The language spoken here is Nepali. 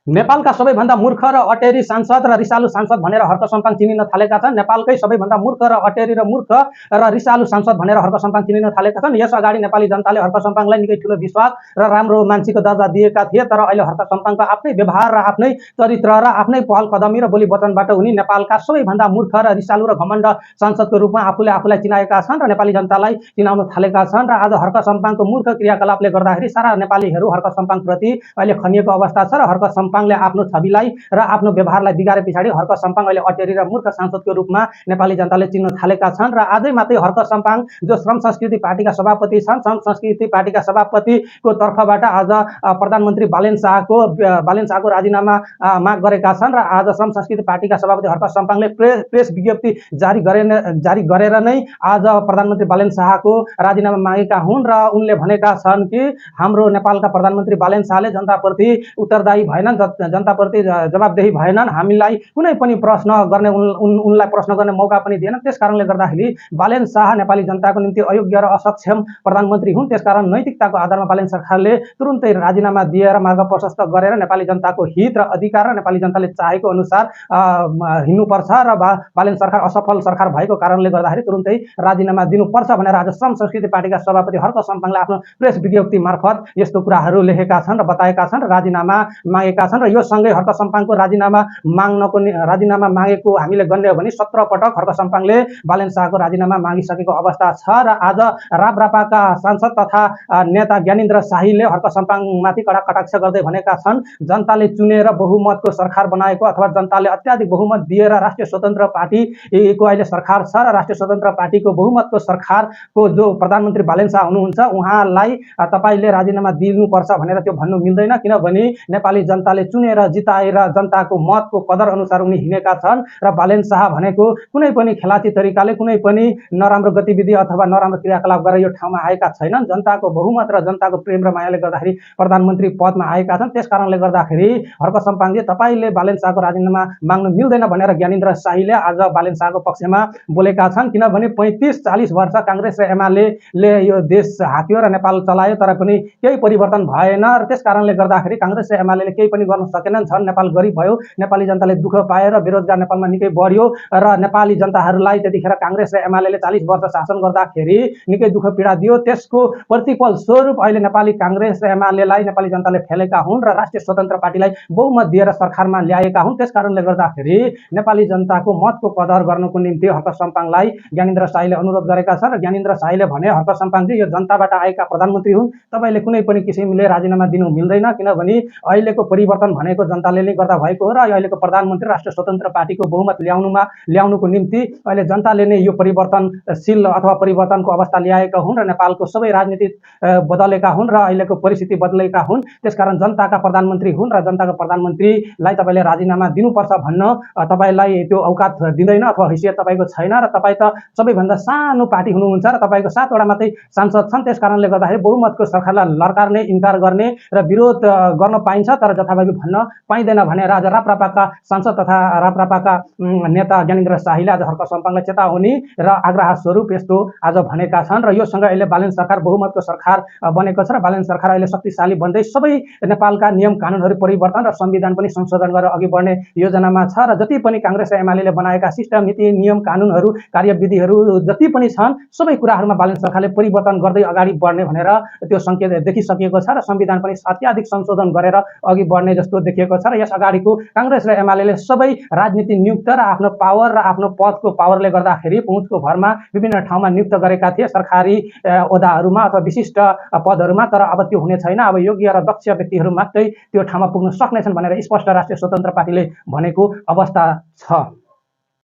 नेपालका सबैभन्दा मूर्ख र अटेरी सांसद र रिसालु सांसद भनेर हर्क सम्पाङ चिनिन थालेका छन्। नेपालकै सबैभन्दा मूर्ख र अटेरी र मूर्ख र रिसालु सांसद भनेर हर्क सम्पाङ चिनिन थालेका छन्। यस अगाडि नेपाली जनताले हर्क सम्पाङलाई निकै ठुलो विश्वास र राम्रो मान्छेको दर्जा दिएका थिए, तर अहिले हर्क सम्पाङको आफ्नै व्यवहार र आफ्नै चरित्र र आफ्नै पहल कदमी र बोली वचनबाट उनी नेपालका सबैभन्दा मूर्ख र रिसालु र घमण्ड सांसदको रूपमा आफूलाई चिनाएका छन् र नेपाली जनतालाई चिनाउन थालेका छन्। र आज हर्क सम्पाङको मूर्ख क्रियाकलापले गर्दाखेरि सारा नेपालीहरू हर्क सम्पाङप्रति अहिले खनिएको अवस्था छ र हर्क सम्पाङले आफ्नो छविलाई र आफ्नो व्यवहारलाई बिगारे पछाडि हर्क सम्पाङ अहिले अटेरी र मूर्ख सांसदको रूपमा नेपाली जनताले चिन्न थालेका छन्। र आजै मात्रै हर्क सम्पाङ जो श्रम संस्कृति पार्टीका सभापति छन्, श्रम संस्कृति पार्टीका सभापतिको तर्फबाट आज प्रधानमन्त्री बालेन शाहको राजीनामा माग गरेका छन्। र आज श्रम संस्कृति पार्टीका सभापति हर्क सम्पाङले प्रेस विज्ञप्ति जारी गरेर नै आज प्रधानमन्त्री बालेन शाहको राजीनामा मागेका हुन् र उनले भनेका छन् कि हाम्रो नेपालका प्रधानमन्त्री बालेन शाहले जनताप्रति उत्तरदायी भएनन्, जनताप्रति जवाबदेही भएनन्, हामीलाई कुनै पनि प्रश्न गर्ने उनलाई प्रश्न गर्ने मौका पनि दिएनन्। त्यसकारणले गर्दाखेरि बालेन शाह नेपाली जनताको निम्ति अयोग्य र असक्षम प्रधानमन्त्री हुन्। त्यसकारण नैतिकताको आधारमा बालेन सरकारले तुरुन्तै राजीनामा दिएर मार्ग प्रशस्त गरेर नेपाली जनताको हित र अधिकार र नेपाली जनताले चाहेको अनुसार हिँड्नुपर्छ र बालेन सरकार असफल सरकार भएको कारणले गर्दाखेरि तुरुन्तै राजीनामा दिनुपर्छ भनेर आज श्रम संस्कृति पार्टीका सभापति हर्क सम्पाङले आफ्नो प्रेस विज्ञप्ति मार्फत यस्तो कुराहरू लेखेका छन् र बताएका छन् र राजीनामा मागेका छन्। र यो सँगै हर्क सम्पाङको राजीनामा मागेको हामीले गण्य हो भने 17 पटक हर्क सम्पाङले बालेन शाहको राजीनामा मागिसकेको अवस्था छ। र आज राप्रपाका सांसद तथा नेता ज्ञानेन्द्र शाहीले हर्क सम्पाङमाथि कडा कटाक्ष गर्दै भनेका छन्, जनताले चुनेर बहुमतको सरकार बनाएको अथवा जनताले अत्याधिक बहुमत दिएर राष्ट्रिय स्वतन्त्र पार्टीको अहिले सरकार छ र राष्ट्रिय स्वतन्त्र पार्टीको बहुमतको सरकारको जो प्रधानमन्त्री बालेन शाह हुनुहुन्छ उहाँलाई तपाईले राजीनामा दिनुपर्छ भनेर त्यो भन्नु मिल्दैन, किनभने नेपाली जनताले चुनेर जिताएर जनताको मतको कदर अनुसार उनी हिँडेका छन्। र बालेन शाह भनेको कुनै पनि खेलाची तरिकाले कुनै पनि नराम्रो गतिविधि अथवा नराम्रो क्रियाकलाप गरेर यो ठाउँमा आएका छैनन्। जनताको बहुमत र जनताको प्रेम र मायाले गर्दाखेरि प्रधानमन्त्री पदमा आएका छन्। त्यसकारणले गर्दाखेरि हर्क सम्पाङले तपाईले बालेन शाहको राजीनामा माग्नु मिल्दैन भनेर ज्ञानेन्द्र शाहीले आज बालेन शाहको पक्षमा बोलेका छन्। किनभने 35-40 वर्ष कांग्रेस र एमाले यो देश हाक्यो र नेपाल चलायो, तर पनि केही परिवर्तन भएन। र त्यसकारणले गर्दाखेरि कांग्रेस र एमाले केही पनि गर्न सकेनन्। झन् नेपाल गरिब भयो, नेपाली जनताले दुःख पाएर बेरोजगार नेपालमा निकै बढ्यो र नेपाली जनताहरूलाई त्यतिखेर कांग्रेस र एमाले 40 वर्ष शासन गर्दाखेरि निकै दुःख पीडा दियो। त्यसको प्रतिफल स्वरूप अहिले नेपाली कांग्रेस र एमालेलाई नेपाली जनताले फेलेका हुन् र राष्ट्रिय स्वतन्त्र पार्टीलाई बहुमत दिएर सरकारमा ल्याएका हुन्। त्यसकारणले गर्दाखेरि नेपाली जनताको मतको कदर गर्नको निम्ति हर्क सम्पाङलाई ज्ञानेन्द्र शाहीले अनुरोध गरेका छन्। र ज्ञानेन्द्र शाहीले भने, हर्क सम्पाङजी यो जनताबाट आएका प्रधानमन्त्री हुन्, तपाईले कुनै पनि किसिमले राजीनामा दिनु मिल्दैन, किनभने अहिलेको परिवर्तन भनेको जनताले नै गर्दा भएको हो र अहिलेको प्रधानमन्त्री राष्ट्रिय स्वतन्त्र पार्टीको बहुमत ल्याउनुको निम्ति अहिले जनताले नै यो परिवर्तनशील अथवा परिवर्तनको अवस्था ल्याएका हुन् र नेपालको सबै राजनीति बदलेका हुन् र अहिलेको परिस्थिति बदलेका हुन्। त्यसकारण जनताका प्रधानमन्त्री हुन् र जनताको प्रधानमन्त्रीलाई तपाईले राजीनामा दिनुपर्छ भन्न तपाईलाई त्यो औकात दिँदैन अथवा हैसियत तपाईको छैन र तपाई त सबैभन्दा सानो पार्टी हुनुहुन्छ र तपाईको 7 वटा मात्रै सांसद छन्। त्यसकारणले गर्दाखेरि बहुमतको सरकारलाई लड्कार्ने, इन्कार गर्ने र विरोध गर्न पाइन्छ, तर जथाभावी भन्न पाइँदैन भनेर आज राप्रपाका सांसद तथा राप्रपाका नेता ज्ञानेन्द्र शाहीले आज हर्क सम्पाङलाई चेतावनी र आग्रह स्वरूप यस्तो आज भनेका छन्। र यो सँगै अहिले बालेन सरकार बहुमतको सरकार बनेको छ र बालेन सरकार अहिले शक्तिशाली बन्दै सबै नेपालका नियम कानुनहरू परिवर्तन र संविधान पनि संशोधन गरेर अघि बढ्ने योजनामा छ। र जति पनि कांग्रेस र एमाले बनाएका सिस्टम, नीति, नियम, कानुनहरू, कार्यविधिहरू जति पनि छन् सबै कुराहरूमा बालेन सरकारले परिवर्तन गर्दै अगाडि बढ्ने भनेर त्यो संकेत देखिसकेको छ र संविधान पनि अत्याधिक संशोधन गरेर अघि बढ्ने जस्तो देखिएको छ। र यस अगाडिको कांग्रेस र एमाले सबै राजनीति नियुक्त र आफ्नो पावर र आफ्नो पदको पावरले गर्दाखेरि पहुँचको भरमा विभिन्न ठाउँमा नियुक्त गरेका थिए सरकारी ओदाहरूमा अथवा विशिष्ट पदहरूमा, तर अब त्यो हुने छैन। अब योग्य र दक्ष व्यक्तिहरू मात्रै त्यो ठाउँमा पुग्न सक्नेछन् भनेर स्पष्ट राष्ट्रिय स्वतन्त्र पार्टीले भनेको अवस्था छ।